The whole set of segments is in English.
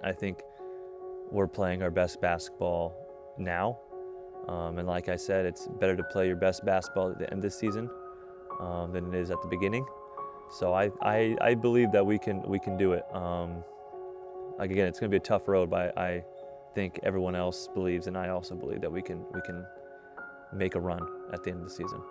I think we're playing our best basketball now. And like I said, it's better to play your best basketball at the end of the season than it is at the beginning. So I believe that we can do it. Like again, it's going to be a tough road, but I think everyone else believes, and I also believe that we can make a run at the end of the season.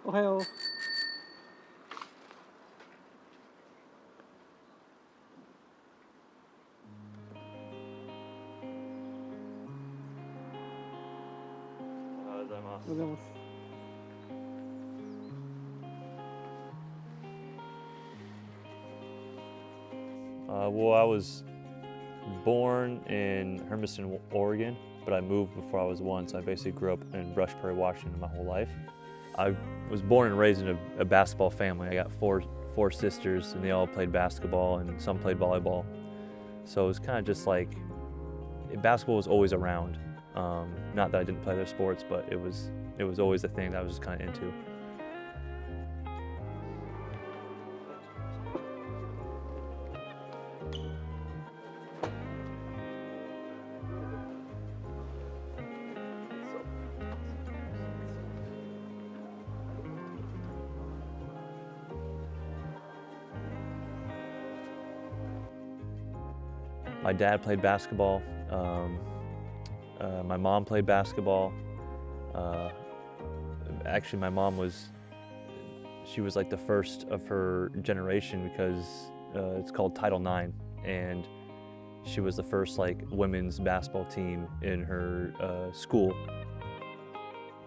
Ohio. Well, I was born in Hermiston, Oregon, but I moved before I was 1, so I basically grew up in Brush Prairie, Washington my whole life. I was born and raised in a basketball family. I got four sisters, and they all played basketball, and some played volleyball. So it was kind of just like, basketball was always around. Not that I didn't play their sports, but it was always a thing that I was just kind of into. My dad played basketball. My mom played basketball. Actually, my mom was like the first of her generation because it's called Title IX, and she was the first like women's basketball team in her school.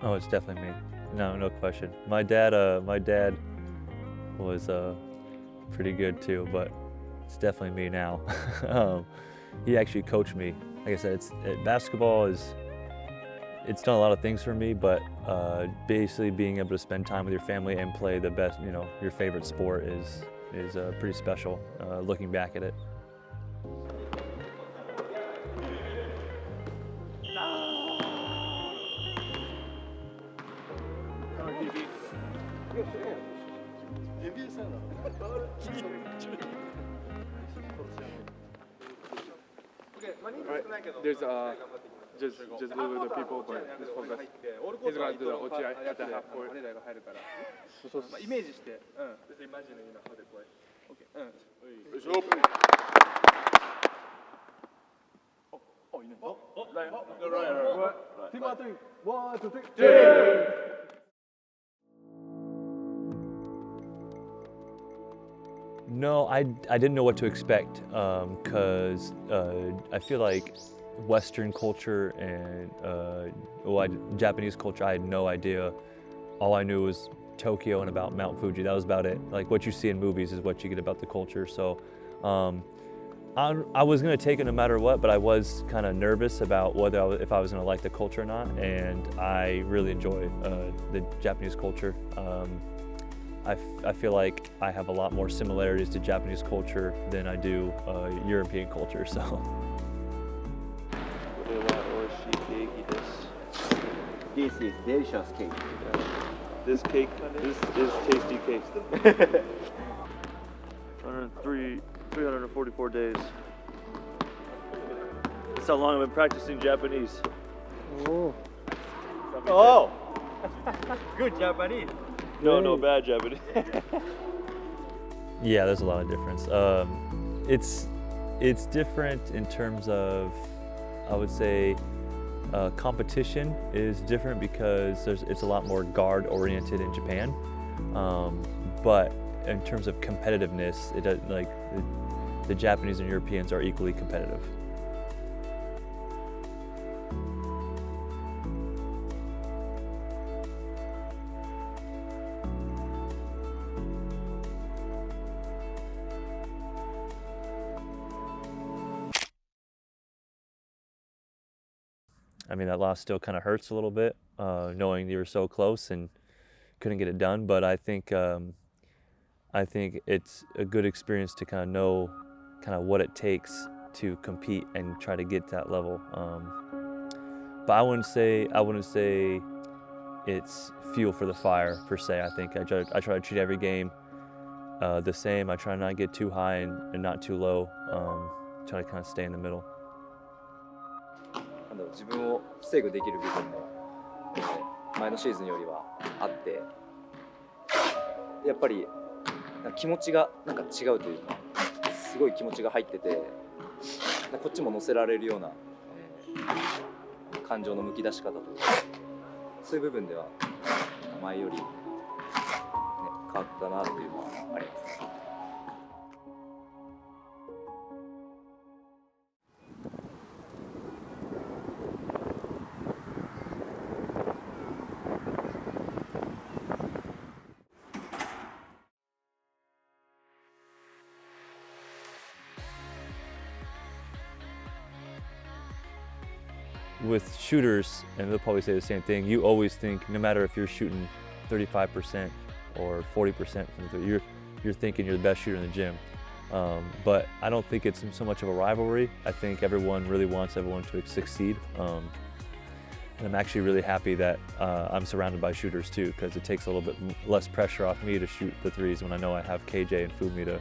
Oh, it's definitely me. No question. My dad was pretty good too, but it's definitely me now. He actually coached me. Like I said, basketball it's done a lot of things for me, but basically being able to spend time with your family and play the best, your favorite sport is pretty special. Looking back at it. Alright, there's just a little bit of people, but just focus. He's gonna do the OTI at the half court. イメージして、Just imagine how they play. Okay. よいしょ。いいね。ライアン。ティムアトリン。1, 2, 3. No, I didn't know what to expect because I feel like Western culture and Japanese culture, I had no idea. All I knew was Tokyo and about Mount Fuji. That was about it. Like what you see in movies is what you get about the culture. So I was going to take it no matter what, but I was kind of nervous about if I was going to like the culture or not. And I really enjoy the Japanese culture. I feel like I have a lot more similarities to Japanese culture than I do European culture. So. This is delicious cake. This cake, this is tasty cake. 344 days. That's how long I've been practicing Japanese. Oh. Good Japanese. No bad Japanese. Yeah, there's a lot of difference. It's different in terms of, I would say, competition is different because it's a lot more guard oriented in Japan. But in terms of competitiveness, the Japanese and Europeans are equally competitive. I mean, that loss still kind of hurts a little bit, knowing you were so close, and couldn't get it done. But I think it's a good experience to kind of know kind of what it takes to compete and try to get to that level. But I wouldn't say it's fuel for the fire per se. I think I try to treat every game the same. I try not to get too high and not too low. Try to kind of stay in the middle. 自分を防ぐできる部分も前のシーズンよりはあって、やっぱり気持ちがなんか違うというか、すごい気持ちが入ってて、こっちも乗せられるような、感情のむき出し方というか、そういう部分では前より、変わったなっていうのはありますね。With shooters, and they'll probably say the same thing, you always think, no matter if you're shooting 35% or 40% from the three, you're thinking you're the best shooter in the gym. But I don't think it's so much of a rivalry. I think everyone really wants everyone to succeed. And I'm actually really happy that I'm surrounded by shooters too, because it takes a little bit less pressure off me to shoot the threes when I know I have KJ and Fumi to,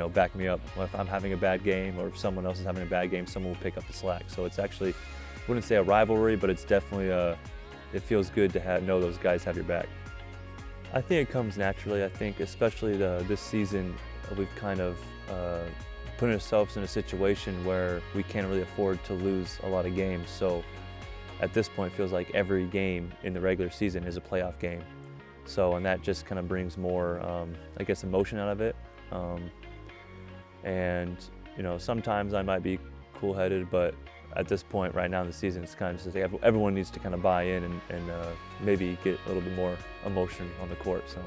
back me up. If I'm having a bad game or if someone else is having a bad game, someone will pick up the slack. So it's actually, I wouldn't say a rivalry, but it's definitely it feels good to know those guys have your back. I think it comes naturally. I think especially this season, we've kind of put ourselves in a situation where we can't really afford to lose a lot of games. So at this point, it feels like every game in the regular season is a playoff game. So, and that just kind of brings more, I guess, emotion out of it. And, sometimes I might be cool-headed, but at this point right now in the season, it's kind of just like everyone needs to kind of buy in and maybe get a little bit more emotion on the court. So.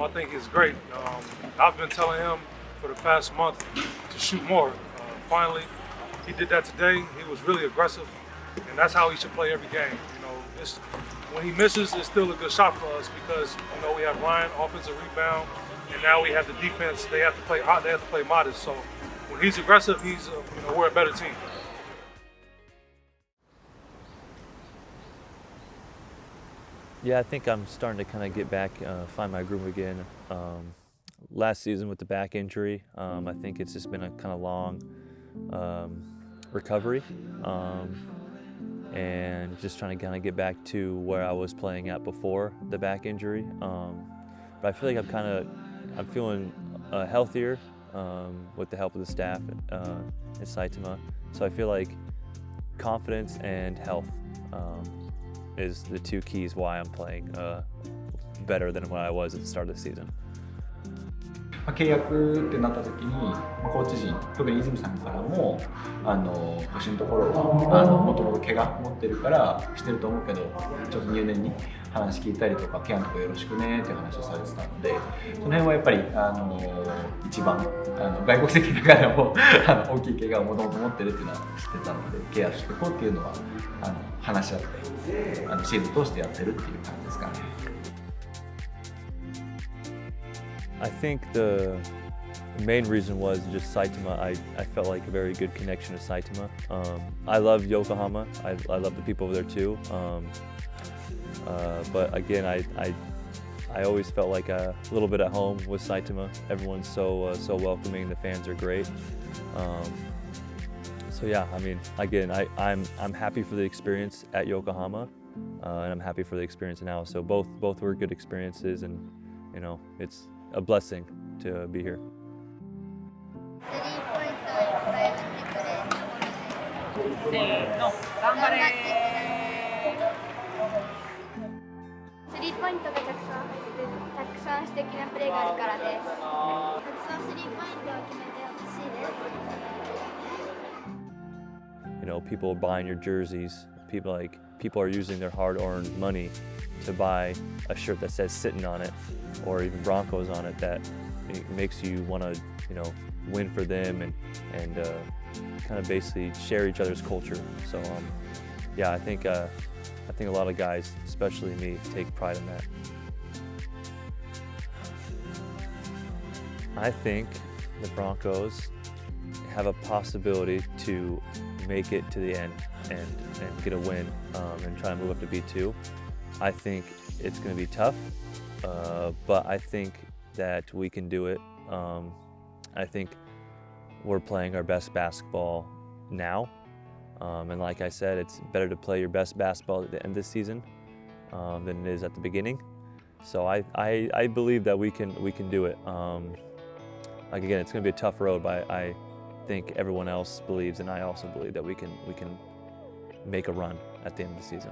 I think it's great. I've been telling him for the past month to shoot more. Finally, he did that today. He was really aggressive, and that's how he should play every game. When he misses, it's still a good shot for us because we have Ryan offensive rebound, and now we have the defense. They have to play modest. So when he's aggressive, we're a better team. Yeah, I think I'm starting to kind of get back, find my groove again. Last season with the back injury, I think it's just been a kind of long recovery. And just trying to kind of get back to where I was playing at before the back injury. But I feel like I'm feeling healthier with the help of the staff at Saitama. So I feel like confidence and health is the two keys why I'm playing better than what I was at the start of the season. 契約ってなった時にコーチ陣、特に泉さんからも腰のところはもともと怪我持ってるからしてると思うけどちょっと入念に話聞いたりとかケアのとこよろしくねっていう話をされてたので、その辺はやっぱり一番外国籍ながらも大きい怪我をもともと持ってるっていうのは知ってたのでケアしていこうっていうのは話し合ってシーズン通してやってるっていう感じですかね。I think the main reason was just Saitama. I felt like a very good connection to Saitama. I love Yokohama. I love the people over there too. But again, I always felt like a little bit at home with Saitama. Everyone's so welcoming. The fans are great. So yeah, I mean, again, I'm happy for the experience at Yokohama, and I'm happy for the experience now. So both were good experiences, and it's a blessing to be here. せーの、頑張れスリーポイントがたくさん素敵なプレーがあるからです。たくさんスリーポイントを決めてほしいです。People buying your jerseys. People are using their hard-earned money to buy a shirt that says "sitting" on it, or even Broncos on it. That it makes you want to, win for them and kind of basically share each other's culture. So yeah, I think a lot of guys, especially me, take pride in that. I think the Broncos have a possibility to make it to the end and get a win and try to move up to B2. I think it's going to be tough, but I think that we can do it. I think we're playing our best basketball now, and like I said, it's better to play your best basketball at the end of the season than it is at the beginning. So I believe that we can do it. Like again, it's going to be a tough road, but I think everyone else believes, and I also believe that we can make a run at the end of the season.